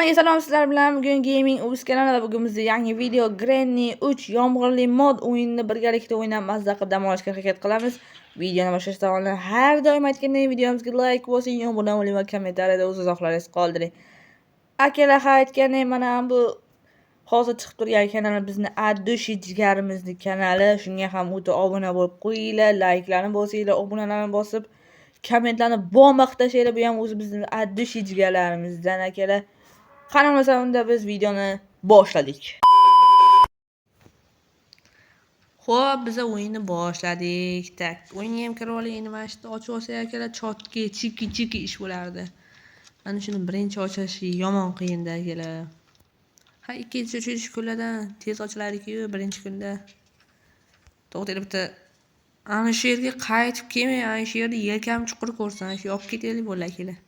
Hammaga salom, sizlar bilan bugun Gaming Uz kanalida bugun bizda yangi video Granny 3 yomg'irli mod o'yinini birgalikda o'ynab mazza qilib dam olishga harakat qilamiz. Videoni boshlashdan oldin har doim aytganday videomizga like bosing, obuna bo'ling va kommentariyada o'z izohlaringizni qoldiring. Akalar aytganday mana bu hozir chiqib turgan kanal bizni Addushi jigarimizni kanali. Shunga ham o'ta obuna bo'lib qo'yinglar, like'larni bosinglar, obunalarni bosib, kommentlarni bomba tashlaylar. Bu ham o'zi bizning Addushi jigarlarimizdan akalar. Qani bo'lmasa unda biz videoni boshladik. Xo'p, biz o'yinni boshladik. Tak, o'yinga ham kirib oling. Endi mana shuni ochib olsak akalar, chotki, chiki ish bo'lardi. Mana shuni birinchi ochish yomon qiyin-da akalar. Ha, ikkinchi uchish kunlardan tez ochilar-ku, birinchi kunda. To'g'ri bitta ana shu yerga qaytib kelmay, ana shu yerda yelkam chuqur ko'rsan, shu olib ketaylik bo'lar akalar.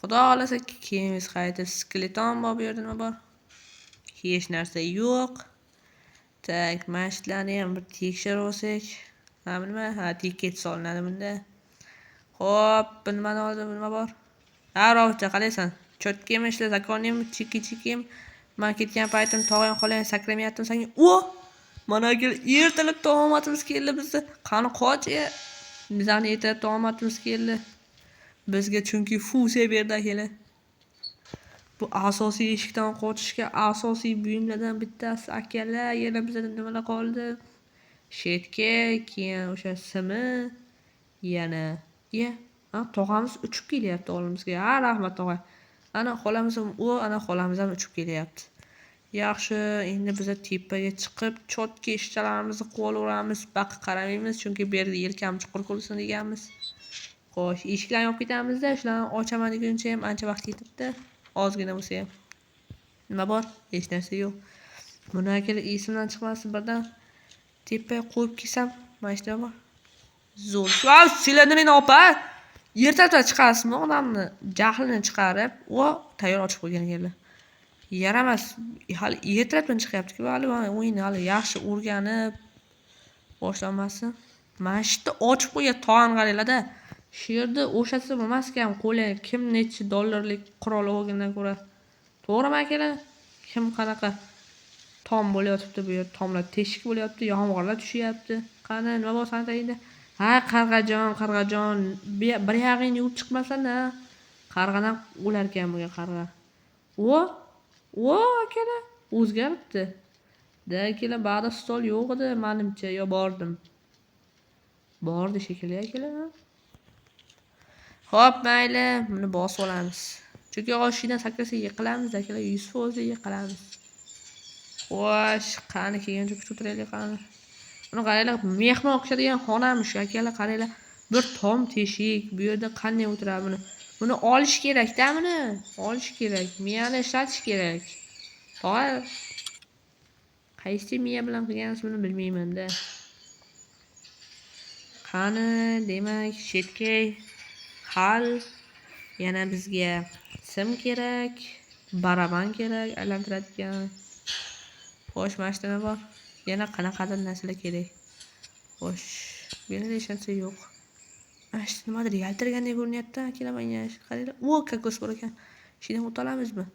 Xudo xolasa keyin qaytib skeleton bor, bu yerda nima bor? Hech narsa yo'q. Tak, mashlarni ham bir tekshirib olsak. Nima? Ha, tiket solinadi bunda. Xo'p, bu nimani oldi? Bu nima bor? Ha, robotcha qalaysan? Chotkami ishlar, zakonimi, chiki. Men ketgan paytim tog'am xolayam sakramayaptim senga. O! Mana kel ertalab taomatimiz keldi bizda. Qani qoch. Bizani ertalab taomatimiz keldi. Bizga chunki funksiya berdi akalar. Bu asosiy eshikdan qochishga asosiy buyumlardan bittasi akalar. Yana bizda nimalar qoldi? Shetka, keyin o'sha simi, yana tog'amiz uchib kelyapti olimizga. Ha, rahmat tog'a. Ana xolamiz ham ana xolamiz ham uchib kelyapti. Yaxshi, endi biz tepaga chiqib, chotki ishchalarimizni qo'llaveramiz, baqa qaramaymiz, chunki bu yerda yelkam chuqur ko'rsin deganmiz. Xo'sh, eshiklarni yopib ketamizda, shularni ochaman deguncha ham ancha vaqt ketibdi. Ozgina bo'lsa ham. Nima bor? Hech narsa yo'q. Buni akalar esimdan chiqmasin, birdan tepaga qo'yib kelsam, mana shu nima bor? Zo'r. Voy, silindrini opa. Ertalab chiqasizmi odamni jahlini chiqarib, tayyor ochib qo'ygan ekanlar. Yaramas. Hali ertalabdan chiqyapti-ku, hali o'yinni hali yaxshi o'rganib boshlanmasin. Mana shu yerda ochib qo'ygan tog'ani qaranglar-da. Shu yerda o'shasi bo'lmaskan, qo'ylar kim necha dollarlik qurol olgandan ko'ra. To'g'rimi akalar? Kim qanaqa tom bo'layotibdi bu yer, tomlar teshik bo'layapti, yomg'irlar tushyapti. Qani nima bo'lsa endi? Ha, qarg'ajon, bir yog'ingni yuvib chiqmasan-da. Qarg'adan o'lar ekan bu qarg'a. Akalar, o'zgaribdi. Da akalar, ba'da stol yo'q edi, menimcha, yo bordim. Bordi shekilli akalar. Xo'p, mayli, buni bosib olamiz. Chunki oshidan sakrasa yiqilamiz akalar, 100% yiqilamiz. Xo'sh, qani kelgancha kuch o'tiraylik qani. Buni qaranglar, mehmon o'xshaydigan xonamish akalar, qaranglar. Bir tom teshik, bu yerda qanday o'tiradi buni? Buni olish kerak-da buni. Olish kerak. Miyani ishlatish kerak. To'g'ri. Qaysi miya bilan qilgansiz buni bilmayman-da. Qani, demak, shetkay hal. Yana bizga sim kerak, baraban kerak, aylantiradigan. Xo'sh, mana shu nima bor? Yana qanaqadir narsalar kerak. Xo'sh, bu yerda hech narsa yo'q. Mana shu nimadir yaltirgandek ko'rinyapti, akalar menga. Qaranglar. Kokos bor ekan. Shundan o'ta olamizmi?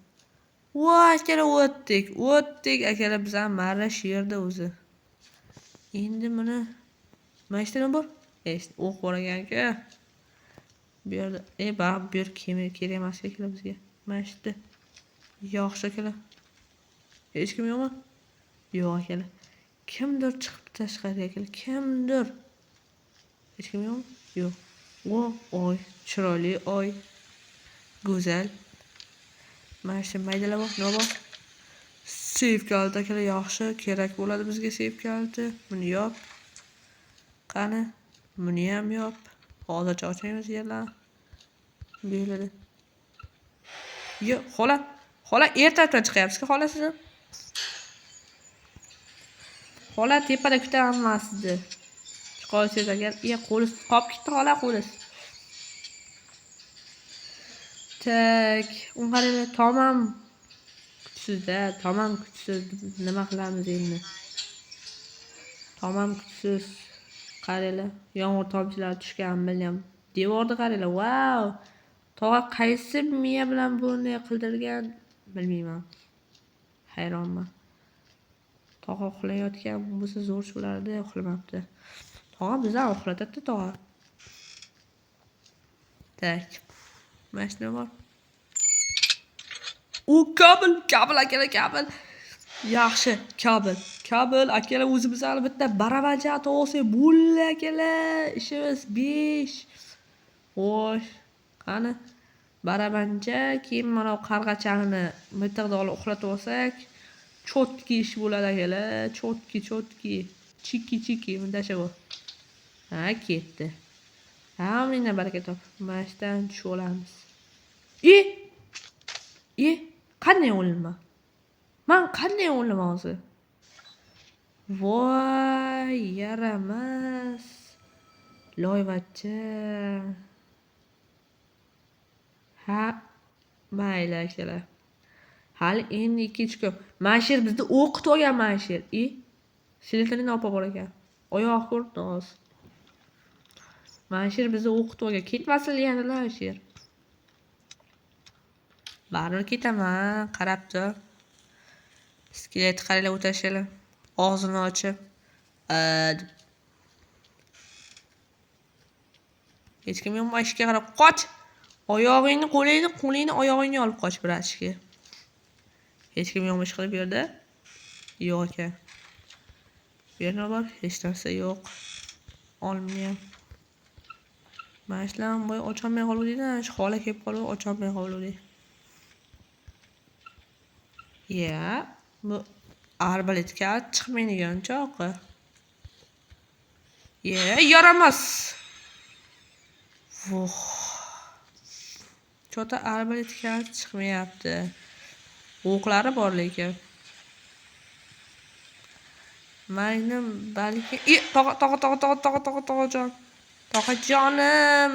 Akalar o'tdik akalar, biz ham marra shu yerda o'zi. Endi buni mana shu nima bor? O'q bor ekan-ku. Bu yerda bu yer kerak emas akalar bizga. Mana shu yerda. Yaxshi akalar. Hech kim yo'qmi? Yo'q akalar. Kimdir chiqib tashqariga akalar. Kimdir. Hech kim yo'qmi? Yo'q. Oy, chiroyli oy. Go'zal. Mana shu maydalar bor, nima bor? Save kaliti akalar, yaxshi, kerak bo'ladi bizga save kaliti. Buni yop. Qani, buni ham yop. Hozircha ochmaymiz yerlarni. Bu yerlarda. Yo'q, xola ertalabdan chiqyapsiz-ku, xola siz. Xola tepada kutaman sizni. Chiqolsangiz agar, qo'lis qolib ketdi xola qo'lis. Tak, qaranglar, tomam kuchsiz, nima qilamiz endi? Tomam kuchsiz. Qaranglar, yomg'ir tomchilari tushgan bilan devorda qaranglar. Wow! Tog'a qaysi miya bilan buni qildirgan? Bilmayman. Hayronman. Tog'a uxlayotgan bo'lsa zo'r bo'lardi, uxlamabdi. Tog'a bizdan uxlatadi tog'a. Tak. Mashina bor. U kabel akalar kabel. Yaxshi, kabel akalar o'zimiz albatta barabancha to'g'ri bo'ldi akalar. Ishimiz 5. Xo'sh, qani barabancha keyin mana qarg'achani bitirda olib uxlatib olsak, chotki ish bo'ladi akalar. Chotki. Chiki bundacha bu. Ha, ketdi. Hamingdan baraka top. Mashdan tushib olamiz. Qanday o'lma? Men qanday o'laman hozir? Voy, yaramas. Loyvachcha. Ha, mayli akalar. Hali endi 2 kun. Mashir bizni o'qitib olgan mashir. Silitini olib bor ekan. Oyoq ko'rdi hozir. Mashir bizni o'qitib olgan. Ketmasin yana mashir. Baribir ketaman, qarab tur. Skelet qaranglar o'tashlar. Og'zini ochib. Hech kim yo'q, ishga qarab qoch. Oyog'ingni, qo'lingni, oyog'ingni olib qoch birashga. Hech kim yo'qmish qilib bu yerda. Yo'q ekan. Bu yerda bor, hech narsa yo'q. Olmayman. Mashlam bo'y ocholmay qoluvdi-da, xola kelib qolib ocholmay qoluvdi. Bu arbaletka chiqmaydigan cho'qi. Yaramas. Voh. Chota arbaletka chiqmayapti. O'qlari bor lekin. Magnum balki tog'a. Tog'ajonim.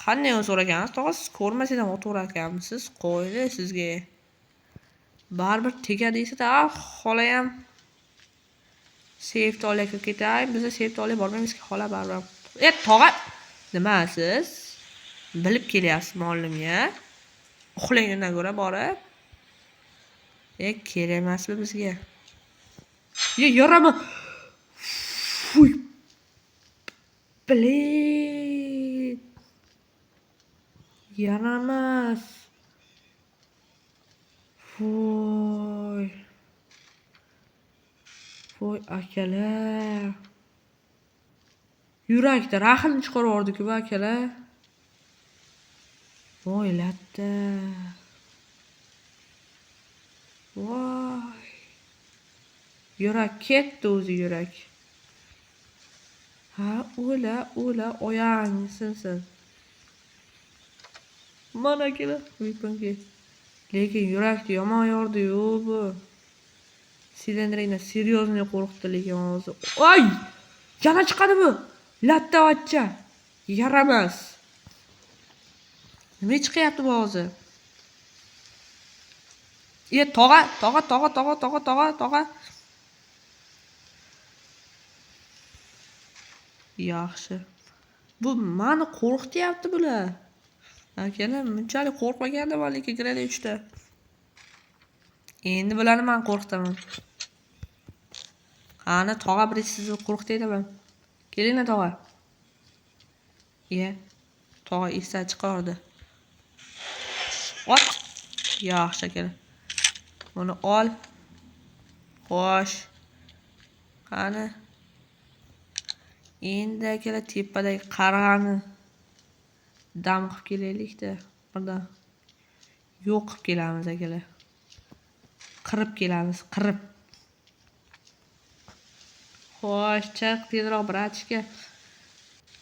Qanday so'ragansiz? Tog'a siz ko'rmasangiz ham o'tirar ekansiz. Qo'ydi sizga. Baribir tegadi-da, xola ham safety olib ketay. Biz safety olib bormaymiz-ki, xola baribir. Tog'a, nimasiz? Bilib kelyapsiz mollimga. Uxlagandan ko'ra borib. Kerak emasmi bizga? Yorama. Fuy. Blin. Yaramas. Voy akalar. Yurakda rahilni chiqarib yubordi-ku bu akalar. Voy latta. Voy. Yurak ketdi o'zi yurak. Ha, o'la oyog'ing sinsin. Mana kelar, uypunki. Lekin yurakni yomon yordi-yu bu. Silindringni seryozni qo'rqitdi lekin hozir. Oy! Yana chiqadi bu. Lattavachcha. Yaramas. Nima chiqyapti bu hozir? Tog'a. Yaxshi. Bu meni qo'rqityapti bular. Akalar, bunchalik qo'rqmagandim lekin grada 3 ta. Endi bularni men qo'rqitaman. Qani tog'a bir sizni qo'rqitayman. Kelinglar tog'a. Tog'a esa chiqardi. Ot. Yaxshi akalar. Buni ol. Xo'sh. Qani. Endi akalar tepadagi qarg'ani dam qilib kelaylik-da. Birdan yo'q qilib kelamiz akalar. Qirib kelamiz, qirib. Xo'sh, chiq tezroq bratishga.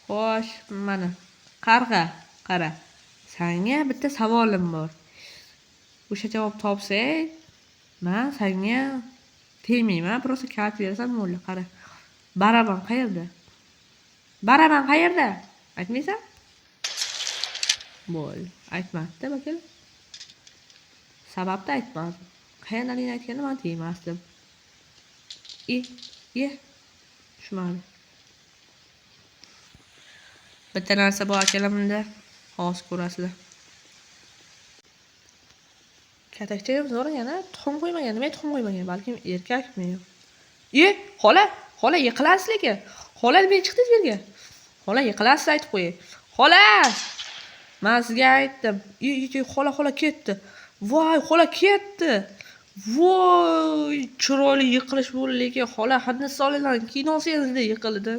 Xo'sh, mana qarg'a, qara. Senga bitta savolim bor. O'sha javob topsang, men senga tegmayman, просто kart berasan mo'lla, qara. Baraban qayerda? Aytmaysan? Bo'l, aytmadi bakal. Sababni aytmadi. Qayerdaligini aytganda men tegmasdim. Tushmadi. Bitta narsa bor akalar bunda. Hozir ko'rasizlar. Katakcha ham zo'r yana tuxum qo'ymagan. Nima tuxum qo'ymagan? Balkim erkakmi? Xola yiqilasiz lekin. Xola nima chiqdingiz bu yerga? Xola yiqilasiz aytib qo'yay. Xola! Men sizga aytdim. Xola ketdi. Voy, xola ketdi. Voy, chiroyli yiqilish bo'ldi lekin xola hadni solilar kinosingizda yiqildi.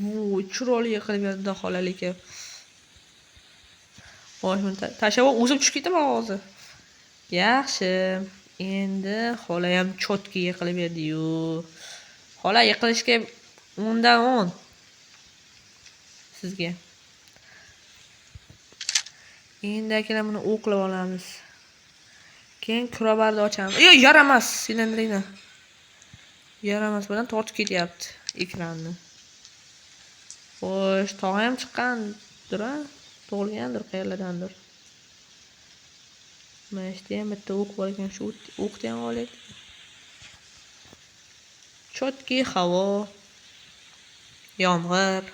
Voy, chiroyli yiqilib yotdi xola lekin. Voy, shuni tashlab o'zim tushib ketaman hozir. Yaxshi. Endi xola ham chotga yiqilib berdi-yu. Xola yiqilishga 10 dan 10. Sizga. Endi akalar buni o'qlab olamiz. Keyin kirobarni ochamiz. Yaramas silindrini. Yaramas bilan tortib ketyapti ekranni. Xo'sh, tog'a ham chiqqandir, tug'ilgandir qayerlardandir. Mana ishda ham bitta o'q bor ekan, shu o'qni ham olaylik. Chotki havo. Yomg'ir.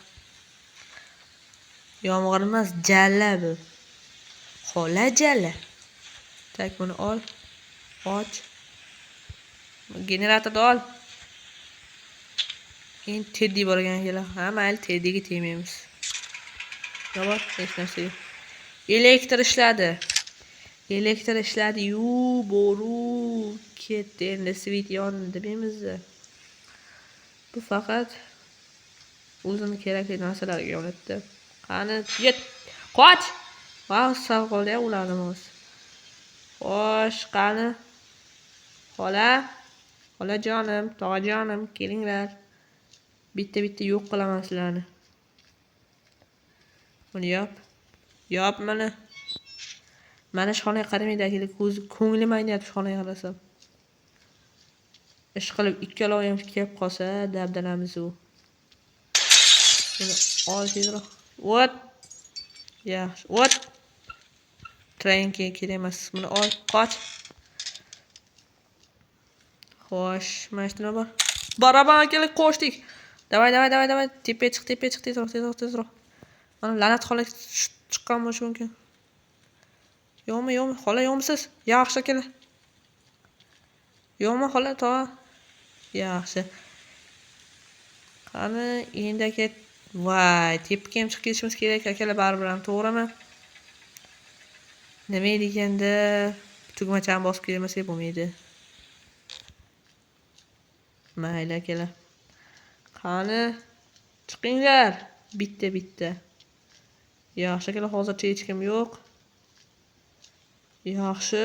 Yomg'ir emas, jala bu. Xola jala. Tak buni ol. Och. Generatorni ol. Endi Teddy bor ekan akalar. Ha, mayli Teddyga tegmaymiz. Yo'q, hech narsa yo'q. Elektr ishladi. Boru ketdi. Endi svit yondi bizda. Bu faqat o'zini kerakli narsalarga yonatdi. Qani, qoch! Vaqt sal qoldi ularni o'z. Xo'sh, qani. Xola jonim, tog'ajonim, kelinglar. Bitta yo'q qilaman sizlarni. Buni yop mana. Mana shu xonaga qaramaydi akalar, ko'nglim ayniyapti shu xonaga qarasam. Ish qilib ikkalovi ham kelib qolsa, dabdalamiz u. Buni ol tezroq. Yaxshi. Train kerak emas. Buni ol, qoch. Xo'sh, mana shu nima bor? Baraban akalar qo'shdik. Davay. Tepaga chiq tezroq. Mana la'nat xola chiqqan bo'lishi mumkin. Yo'qmi? Xola yo'qmisiz? Yaxshi akalar. Yo'qmi xola, tog'a? Yaxshi. Qani, endi aka, voy, tepaga ham chiqib ketishimiz kerak akalar, baribir ham, to'g'rimi? Nima edi ekanda? Tugmachani bosib kelmasak bo'lmaydi. Mayli akalar. Qani, chiqinglar. Bitta. Yaxshi akalar, hozircha hech kim yo'q. Yaxshi.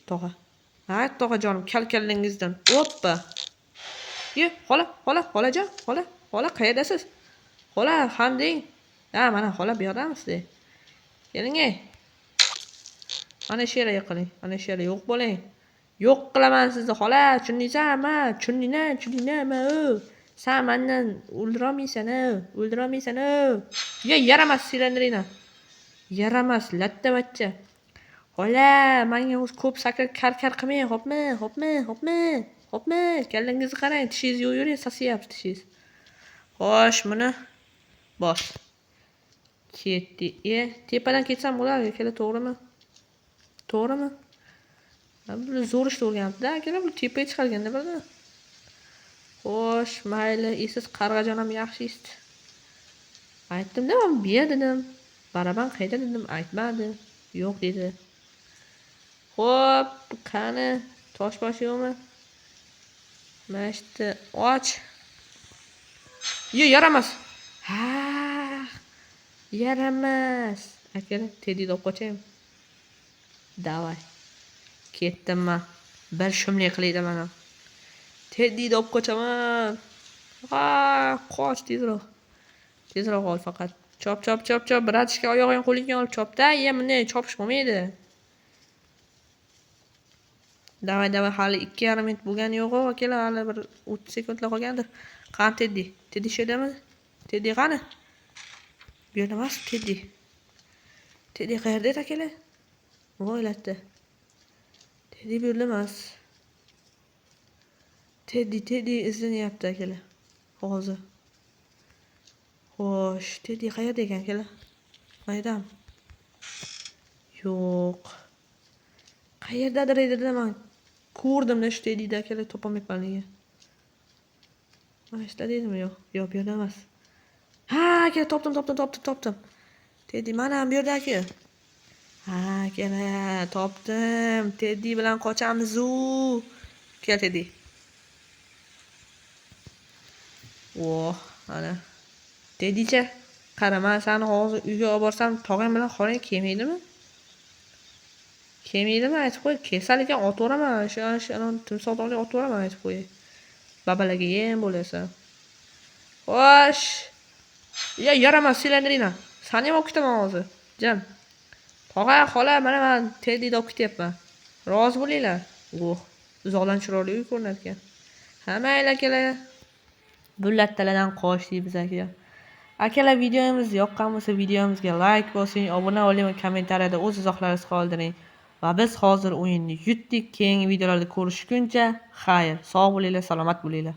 Tog'a. Ha, tog'ajonim, kalkallangizdan. Oppa. Xolajon, xola qayerdasiz? Xola, hamding. Ha, mana xola bu yerdamisiz? Keling. Mana shu yerga yiqiling. Mana shu yerga yo'q bo'ling. Yo'q qilaman sizni, xola. Tushundingizmi? Tushundingmi? Sen mendan o'ldirolmaysan. Yaramas silindrini. Yaramas, latta bachcha. Xola, menga o'z ko'p sakir kar qilmang, xo'pmi? Kallangizni qarang, tishingiz yo'q, sasiyapti tishingiz. Xo'sh, buni bos. Ketdi. Tepadan ketsam bo'ladi, akalar, to'g'rimi? Bu zo'r ish o'rganibdi-da, akalar, bu tepaga chiqarganda birdan. Xo'sh, mayli, esiz qarg'ajon ham yaxshi eshitdi. Aytdim-da, men bu yer dedim. Baraban qayda dedim, aytmadi. Yo'q dedi. Xo'p, qani, toshbosh yo'qmi? Mashti och. Yaramas. Ha! Yaramas. Akalar, Teddy olib qochaymi? Davay. Ketdim men. Bir shumlik qilaydi mana. Teddy olib qochaman. Ha, qoch tezroq. Tezroq ol faqat. Chop. Bratishka oyog'ing qo'lingga olib chopda. Bunday chopish bo'lmaydi. Davay, hali 2,5 minut bo'lgani yo'q, akalar, hali bir 30 sekundlar qolgandir. Qani Teddy? Teddy shu yerdami? Teddy qani? Bu yerda emas, Teddy. Teddy qayerda edi akalar? Voylatdi. Teddy bu yerda emas. Teddy izlanyapti akalar. Hozir. Xo'sh, Teddy qayerda ekan akalar? Maydam. Yo'q. Qayerdadir edi man ko'rdimda shu Teddida akalar topolmayapmanligi. Mana shuda deydimi? Yo'q, yo'q bu yerda emas. Ha, aka topdim. Teddy mana bu yerda aka. Ha, akalar topdim. Teddy bilan qochamiz u. Kel Teddy. Voh, ana. Teddycha, qara men seni hozir uyga olib borsam, tog'ang bilan xolang kelmaydimi? Kelmaydimi aytib qo'y. Kesal ekan otvoraman. O'sha timsoh dog'ga otvoraman aytib qo'y. Babalarga yem bo'lasa. Xo'sh. Ya yaramas silandirina. Seni ham olib ketaman hozir. Jam. Tog'a, xola, mana men Teddyni olib ketyapman. Rozi bo'linglar. Voh, uzoqdan chiroyli uy ko'rinar ekan. Hammanglar akalar. Bu lattalardan qochdik biz aka. Akalar videomiz yoqqan bo'lsa videomizga like bosing, obuna bo'ling va kommentariyada o'z izohlaringizni qoldiring. Va biz hozir o'yinni yutdik. Keyingi videolarda ko'rishguncha xayr, sog' bo'linglar, salomat bo'linglar.